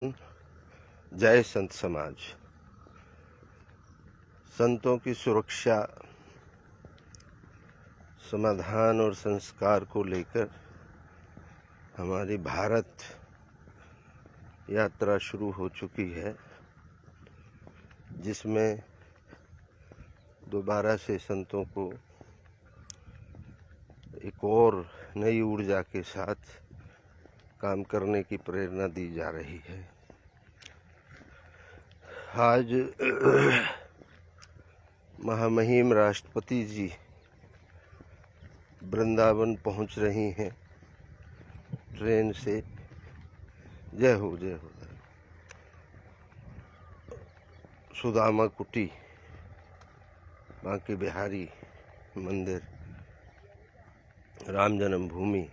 जय संत समाज। संतों की सुरक्षा, समाधान और संस्कार को लेकर हमारी भारत यात्रा शुरू हो चुकी है, जिसमें दोबारा से संतों को एक और नई ऊर्जा के साथ काम करने की प्रेरणा दी जा रही है। आज महामहिम राष्ट्रपति जी वृंदावन पहुंच रही हैं ट्रेन से। जय हो जय हो। सुदामा कुटी, बांके बिहारी मंदिर, राम जन्मभूमि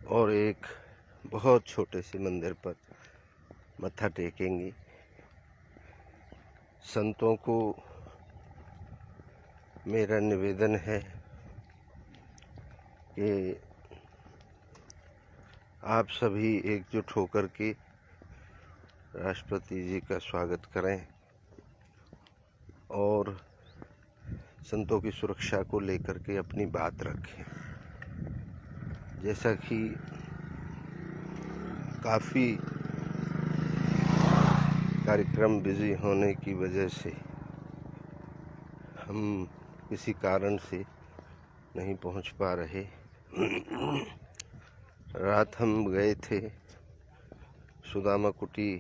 और एक बहुत छोटे से मंदिर पर मत्था टेकेंगी। संतों को मेरा निवेदन है कि आप सभी एकजुट होकर के राष्ट्रपति जी का स्वागत करें और संतों की सुरक्षा को लेकर के अपनी बात रखें। जैसा कि काफ़ी कार्यक्रम बिजी होने की वजह से हम किसी कारण से नहीं पहुंच पा रहे। रात हम गए थे सुदामा कुटी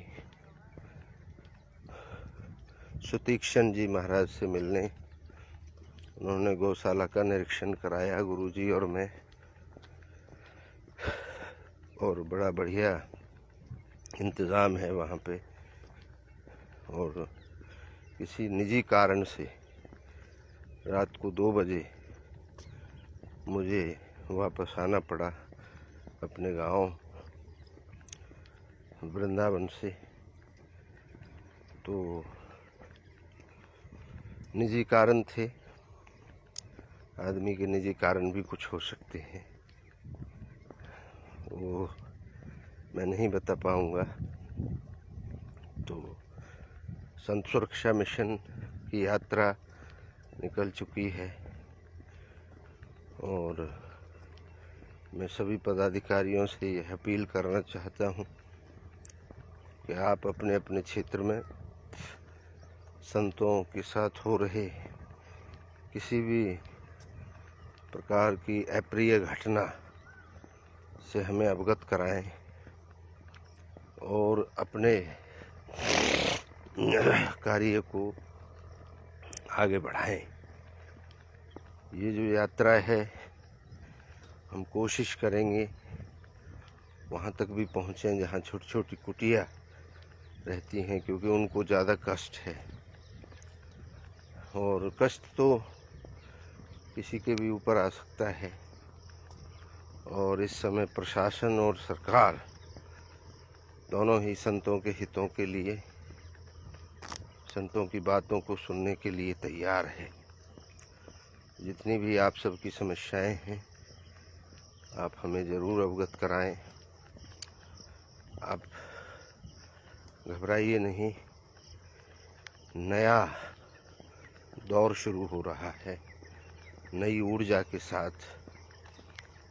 सुतीक्षण जी महाराज से मिलने। उन्होंने गौशाला का निरीक्षण कराया, गुरुजी और मैं, और बड़ा बढ़िया इंतज़ाम है वहाँ पे। और किसी निजी कारण से रात को 2 बजे मुझे वापस आना पड़ा अपने गांव वृंदावन से। तो निजी कारण थे, आदमी के निजी कारण भी कुछ हो सकते हैं, वो मैं नहीं बता पाऊंगा। तो संत सुरक्षा मिशन की यात्रा निकल चुकी है और मैं सभी पदाधिकारियों से यह अपील करना चाहता हूं कि आप अपने अपने क्षेत्र में संतों के साथ हो रहे किसी भी प्रकार की अप्रिय घटना से हमें अवगत कराएं और अपने कार्य को आगे बढ़ाएं। ये जो यात्रा है, हम कोशिश करेंगे वहाँ तक भी पहुँचें जहाँ छोटी छोटी कुटिया रहती हैं, क्योंकि उनको ज़्यादा कष्ट है। और कष्ट तो किसी के भी ऊपर आ सकता है, और इस समय प्रशासन और सरकार दोनों ही संतों के हितों के लिए, संतों की बातों को सुनने के लिए तैयार है। जितनी भी आप सबकी समस्याएं हैं, आप हमें ज़रूर अवगत कराएं। आप घबराइए नहीं, नया दौर शुरू हो रहा है, नई ऊर्जा के साथ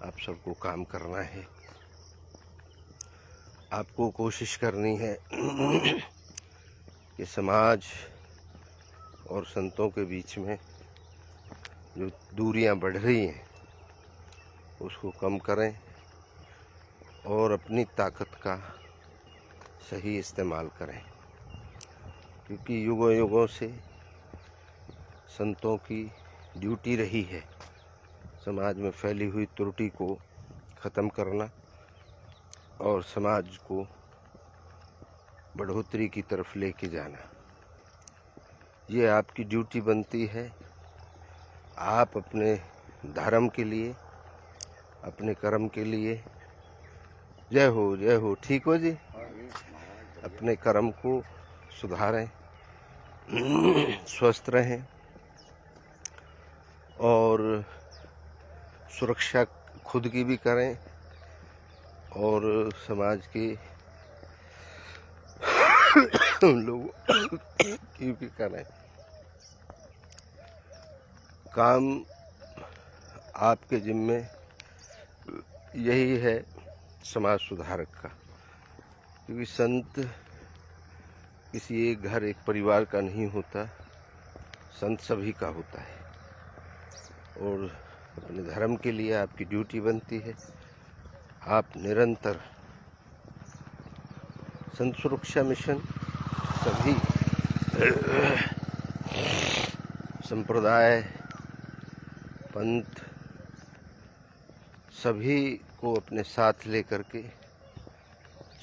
आप सबको काम करना है। आपको कोशिश करनी है कि समाज और संतों के बीच में जो दूरियां बढ़ रही हैं उसको कम करें और अपनी ताकत का सही इस्तेमाल करें, क्योंकि युगों युगों से संतों की ड्यूटी रही है समाज में फैली हुई त्रुटि को ख़त्म करना और समाज को बढ़ोतरी की तरफ लेके जाना। ये आपकी ड्यूटी बनती है। आप अपने धर्म के लिए, अपने कर्म के लिए, जय हो, ठीक हो जी, अपने कर्म को सुधारें, स्वस्थ रहें और सुरक्षा खुद की भी करें और समाज की उन लोगों की भी करें। काम आपके जिम्मे यही है समाज सुधारक का, क्योंकि संत किसी एक घर एक परिवार का नहीं होता, संत सभी का होता है। और अपने धर्म के लिए आपकी ड्यूटी बनती है। आप निरंतर संत सुरक्षा मिशन सभी संप्रदाय पंथ सभी को अपने साथ लेकर के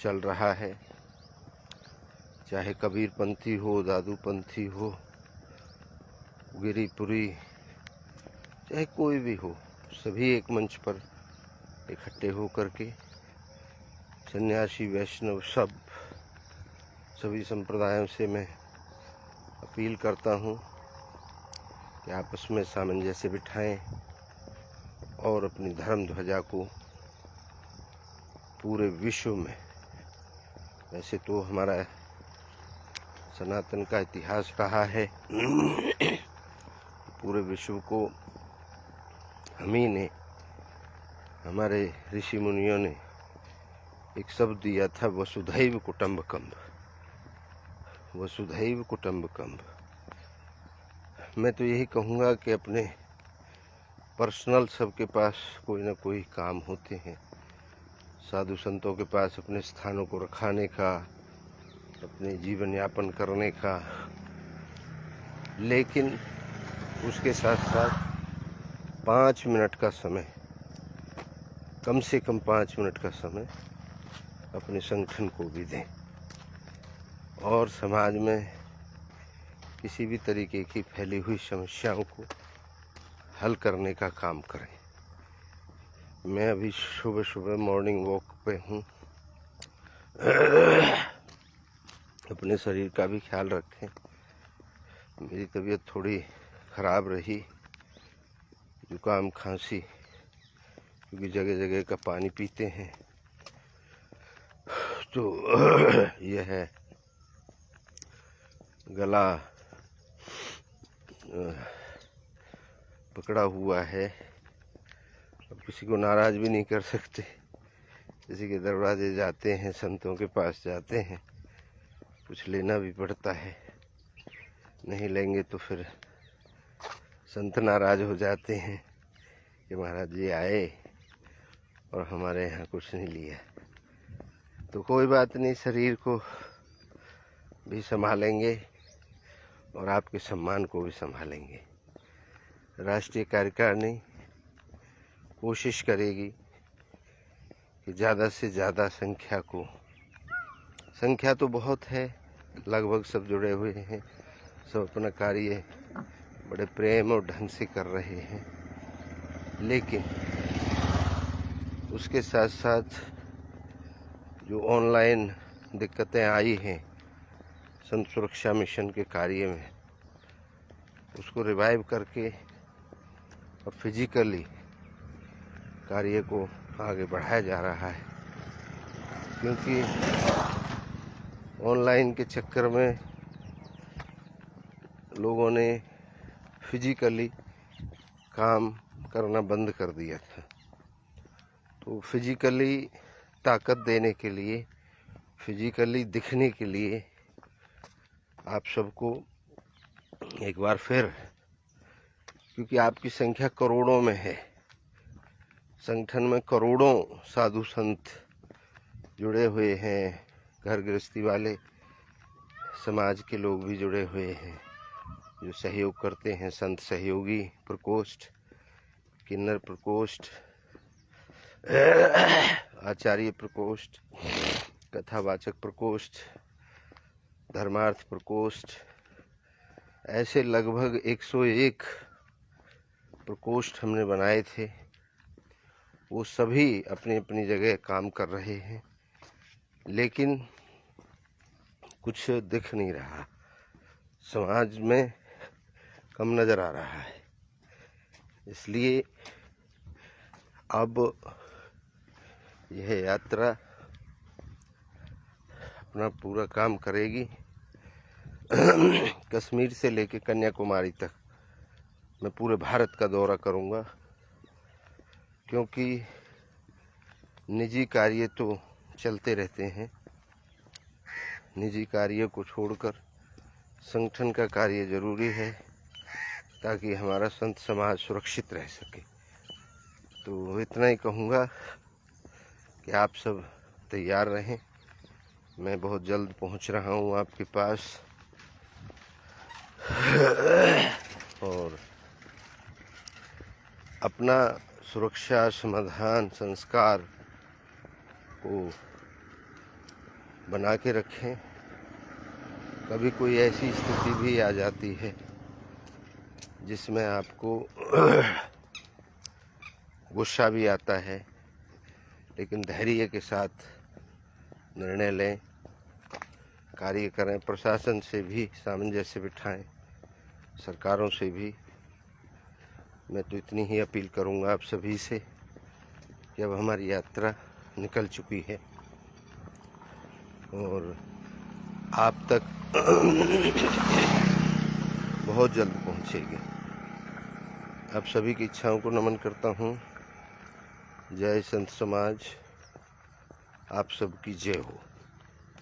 चल रहा है। चाहे कबीर पंथी हो, दादू पंथी हो, गिरिपुरी, चाहे कोई भी हो, सभी एक मंच पर इकट्ठे होकर के सन्यासी वैष्णव सभी संप्रदायों से मैं अपील करता हूँ कि आपस में सामंजस्य बिठाएं और अपनी धर्म ध्वजा को पूरे विश्व में, वैसे तो हमारा सनातन का इतिहास रहा है पूरे विश्व को हम ही ने, हमारे ऋषि मुनियों ने एक शब्द दिया था, वसुधैव कुटुम्बकम, वसुधैव कुटुम्बकम। मैं तो यही कहूँगा कि अपने पर्सनल सबके पास कोई ना कोई काम होते हैं। साधु संतों के पास अपने स्थानों को रखाने का, अपने जीवन यापन करने का, लेकिन उसके साथ साथ 5 मिनट का समय, कम से कम 5 मिनट का समय अपने संगठन को भी दें और समाज में किसी भी तरीके की फैली हुई समस्याओं को हल करने का काम करें। मैं अभी सुबह सुबह मॉर्निंग वॉक पे हूँ। अपने शरीर का भी ख्याल रखें। मेरी तबीयत थोड़ी ख़राब रही, जुकाम खांसी, क्योंकि जगह जगह का पानी पीते हैं तो यह है गला पकड़ा हुआ है। अब किसी को नाराज़ भी नहीं कर सकते। किसी के दरवाजे जाते हैं, संतों के पास जाते हैं, कुछ लेना भी पड़ता है, नहीं लेंगे तो फिर संत नाराज़ हो जाते हैं कि महाराज जी आए और हमारे यहाँ कुछ नहीं लिया। तो कोई बात नहीं, शरीर को भी संभालेंगे और आपके सम्मान को भी संभालेंगे। राष्ट्रीय कार्यकारिणी कोशिश करेगी कि ज़्यादा से ज़्यादा संख्या तो बहुत है, लगभग सब जुड़े हुए हैं, सब अपना कार्य बड़े प्रेम और ढंग से कर रहे हैं, लेकिन उसके साथ साथ जो ऑनलाइन दिक्कतें आई हैं संत सुरक्षा मिशन के कार्य में, उसको रिवाइव करके और फिजिकली कार्य को आगे बढ़ाया जा रहा है। क्योंकि ऑनलाइन के चक्कर में लोगों ने फिजिकली काम करना बंद कर दिया था। तो फिजिकली ताकत देने के लिए, फिजिकली दिखने के लिए आप सबको एक बार फिर, क्योंकि आपकी संख्या करोड़ों में है, संगठन में करोड़ों साधु संत जुड़े हुए हैं, घर गृहस्थी वाले समाज के लोग भी जुड़े हुए हैं जो सहयोग करते हैं। संत सहयोगी प्रकोष्ठ, किन्नर प्रकोष्ठ, आचार्य प्रकोष्ठ, कथावाचक प्रकोष्ठ, धर्मार्थ प्रकोष्ठ, ऐसे लगभग 101 प्रकोष्ठ हमने बनाए थे। वो सभी अपनी अपनी जगह काम कर रहे हैं, लेकिन कुछ दिख नहीं रहा, समाज में कम नज़र आ रहा है। इसलिए अब यह यात्रा अपना पूरा काम करेगी। कश्मीर से लेकर कन्याकुमारी तक मैं पूरे भारत का दौरा करूंगा, क्योंकि निजी कार्य तो चलते रहते हैं। निजी कार्य को छोड़कर संगठन का कार्य जरूरी है, ताकि हमारा संत समाज सुरक्षित रह सके। तो इतना ही कहूँगा कि आप सब तैयार रहें। मैं बहुत जल्द पहुँच रहा हूँ आपके पास, और अपना सुरक्षा समाधान संस्कार को बना के रखें। कभी कोई ऐसी स्थिति भी आ जाती है जिसमें आपको गुस्सा भी आता है, लेकिन धैर्य के साथ निर्णय लें, कार्य करें। प्रशासन से भी सामंजस्य बिठाएं, सरकारों से भी। मैं तो इतनी ही अपील करूंगा आप सभी से कि अब हमारी यात्रा निकल चुकी है और आप तक बहुत जल्द पहुंचेगी। आप सभी की इच्छाओं को नमन करता हूं। जय संत समाज। आप सबकी जय हो।